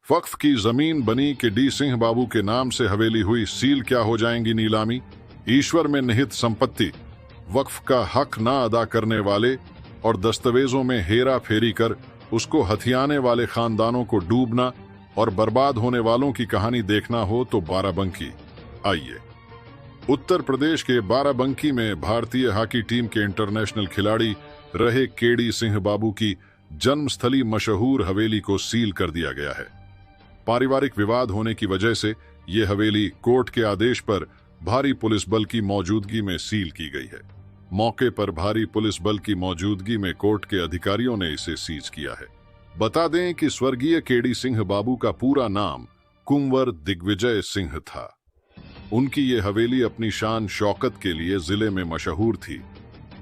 वक्फ की जमीन बनी कि डी सिंह बाबू के नाम से हवेली हुई सील, क्या हो जाएंगी नीलामी। ईश्वर में निहित संपत्ति, वक्फ का हक ना अदा करने वाले और दस्तावेजों में हेरा फेरी कर उसको हथियाने वाले खानदानों को डूबना और बर्बाद होने वालों की कहानी देखना हो तो बाराबंकी आइए। उत्तर प्रदेश के बाराबंकी में भारतीय हॉकी टीम के इंटरनेशनल खिलाड़ी रहे केडी सिंह बाबू की जन्मस्थली मशहूर हवेली को सील कर दिया गया है। पारिवारिक विवाद होने की वजह से ये हवेली कोर्ट के आदेश पर भारी पुलिस बल की मौजूदगी में सील की गई है। मौके पर भारी पुलिस बल की मौजूदगी में कोर्ट के अधिकारियों ने इसे सीज किया है। बता दें कि स्वर्गीय केडी सिंह बाबू का पूरा नाम कुंवर दिग्विजय सिंह था। उनकी ये हवेली अपनी शान शौकत के लिए जिले में मशहूर थी।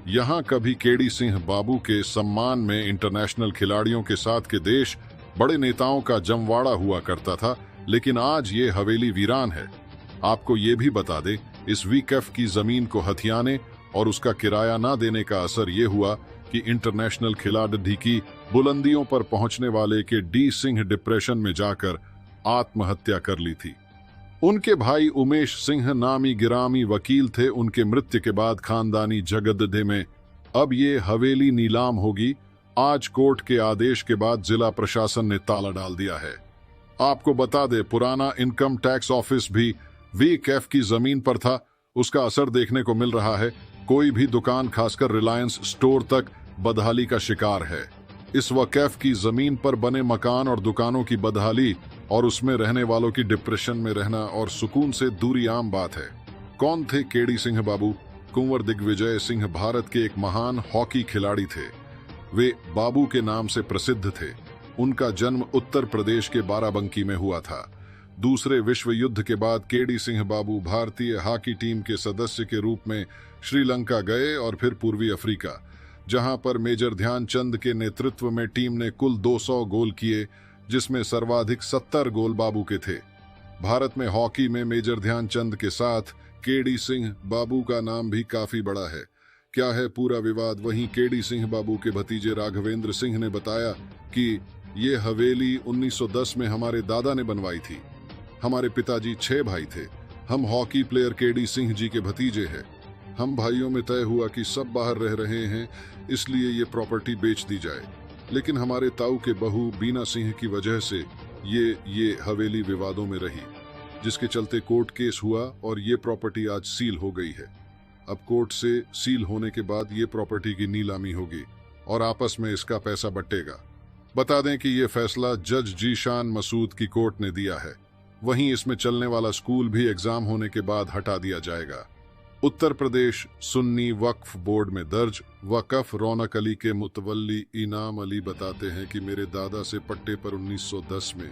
यहाँ कभी केडी सिंह बाबू के सम्मान में इंटरनेशनल खिलाड़ियों के साथ के देश बड़े नेताओं का जमवाड़ा हुआ करता था, लेकिन आज ये हवेली वीरान है। आपको ये भी बता दें, इस वीकएफ की जमीन को हथियाने और उसका किराया ना देने का असर ये हुआ कि इंटरनेशनल खिलाड़ी की बुलंदियों पर पहुंचने वाले के डी सिंह डिप्रेशन में जाकर आत्महत्या कर ली थी। उनके भाई उमेश सिंह नामी गिरामी वकील थे। उनके मृत्यु के बाद खानदानी जगददे में अब ये हवेली नीलाम होगी। आज कोर्ट के आदेश के बाद जिला प्रशासन ने ताला डाल दिया है। आपको बता दे, पुराना इनकम टैक्स ऑफिस भी वीकएफ की जमीन पर था। उसका असर देखने को मिल रहा है। कोई भी दुकान, खासकर रिलायंस स्टोर तक बदहाली का शिकार है। इस वक्फ की जमीन पर बने मकान और दुकानों की बदहाली और उसमें रहने वालों की डिप्रेशन में रहना और सुकून से दूरी आम बात है। कौन थे केडी सिंह बाबू? कुंवर दिग्विजय सिंह भारत के एक महान हॉकी खिलाड़ी थे। वे बाबू के नाम से प्रसिद्ध थे। उनका जन्म उत्तर प्रदेश के बाराबंकी में हुआ था। दूसरे विश्व युद्ध के बाद केडी सिंह बाबू भारतीय हॉकी टीम के सदस्य के रूप में श्रीलंका गए और फिर पूर्वी अफ्रीका, जहां पर मेजर ध्यानचंद के नेतृत्व में टीम ने कुल 200 गोल किए, जिसमें सर्वाधिक 70 गोल बाबू के थे। भारत में हॉकी में मेजर ध्यानचंद के साथ केडी सिंह बाबू का नाम भी काफी बड़ा है। क्या है पूरा विवाद? वहीं केडी सिंह बाबू के भतीजे राघवेंद्र सिंह ने बताया कि ये हवेली 1910 में हमारे दादा ने बनवाई थी। हमारे पिताजी 6 भाई थे। हम hockey player KD Singh ji के भतीजे हैं। हम भाइयों में तय हुआ कि सब बाहर रह रहे हैं, इसलिए ये प्रॉपर्टी बेच दी जाए। लेकिन हमारे ताऊ के बहू बीना सिंह की वजह से ये हवेली विवादों में रही, जिसके चलते कोर्ट केस हुआ और ये प्रॉपर्टी आज सील हो गई है। अब कोर्ट से सील होने के बाद ये प्रॉपर्टी की नीलामी होगी और आपस में इसका पैसा बंटेगा। बता दें कि ये फैसला जज जीशान मसूद की कोर्ट ने दिया है। वहीं इसमें चलने वाला स्कूल भी एग्जाम होने के बाद हटा दिया जाएगा। उत्तर प्रदेश सुन्नी वक्फ बोर्ड में दर्ज वक्फ रौनक अली के मुतवल्ली इनाम अली बताते हैं कि मेरे दादा से पट्टे पर 1910 में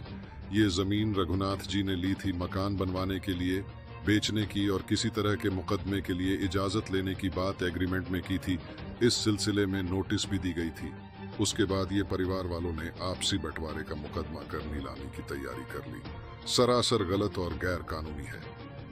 ये जमीन रघुनाथ जी ने ली थी मकान बनवाने के लिए, बेचने की और किसी तरह के मुकदमे के लिए इजाजत लेने की बात एग्रीमेंट में की थी। इस सिलसिले में नोटिस भी दी गई थी। उसके बाद ये परिवार वालों ने आपसी बंटवारे का मुकदमा कर नीलामी की तैयारी कर ली। सरासर गलत और गैर कानूनी है।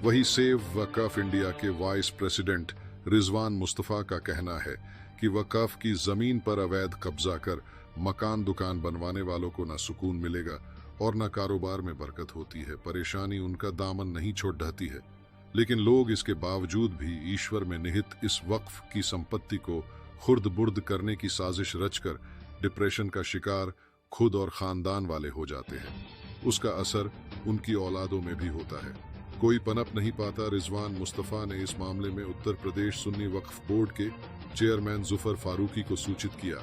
वही सेव वक्फ इंडिया के वाइस प्रेसिडेंट रिजवान मुस्तफा का कहना है कि वक्फ की जमीन पर अवैध कब्जा कर मकान दुकान बनवाने वालों को न सुकून मिलेगा और न कारोबार में बरकत होती है। परेशानी उनका दामन नहीं छोड़ ढहती है, लेकिन लोग इसके बावजूद भी ईश्वर में निहित इस वक्फ की संपत्ति को खुर्द बुर्द करने की साजिश रचकर डिप्रेशन का शिकार खुद और खानदान वाले हो जाते हैं। उसका असर उनकी औलादों में भी होता है। कोई पनप नहीं पाता। रिजवान मुस्तफा ने इस मामले में उत्तर प्रदेश सुन्नी वक्फ बोर्ड के चेयरमैन जुफर फारूकी को सूचित किया,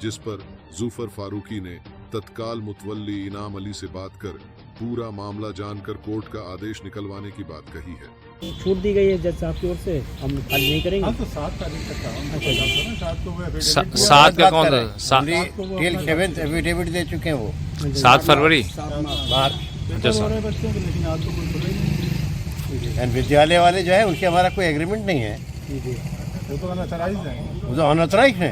जिस पर जुफर फारूकी ने तत्काल मुतवल्ली इनाम अली से बात कर पूरा मामला जानकर कोर्ट का आदेश निकलवाने की बात कही है। छूट दी गई है जज साहब की ओर से, हम खाली नहीं करेंगे। हम तो 7 तारीख तक का 7 का कौन था? टिल 7 एफिडेविट दे चुके हैं वो 7 फरवरी। अच्छा सर, बच्चों के, लेकिन आज तो कोई खुले ही एंड विद्यालय वाले जो है उनसे हमारा कोई एग्रीमेंट नहीं है। वो तो अनऑथराइज्ड है। वो तो अनऑथराइज्ड है।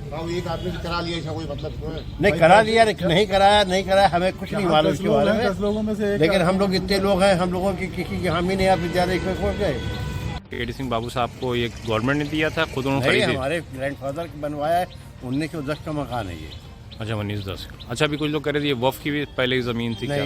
एक आदमी ने करा लिया, इसका कोई मतलब नहीं करा लिया, नहीं कराया, हमें कुछ नहीं मालूम इसके बारे में। 10 लोगों में से लेकिन हम लोग इतने लोग हैं, हम लोगों की किसी की हामी नहीं। आप विद्यालय में पहुंच गए। केडी सिंह बाबू साहब को ये गवर्नमेंट ने दिया था, खुद उन्होंने नहीं, खरीदी? हमारे ग्रैंडफादर बनवाया है। 1910 का मकान है ये। अच्छा 1910। अच्छा, अभी कुछ लोग कह रहे थे ये वक्फ की भी पहले ही जमीन थी क्या?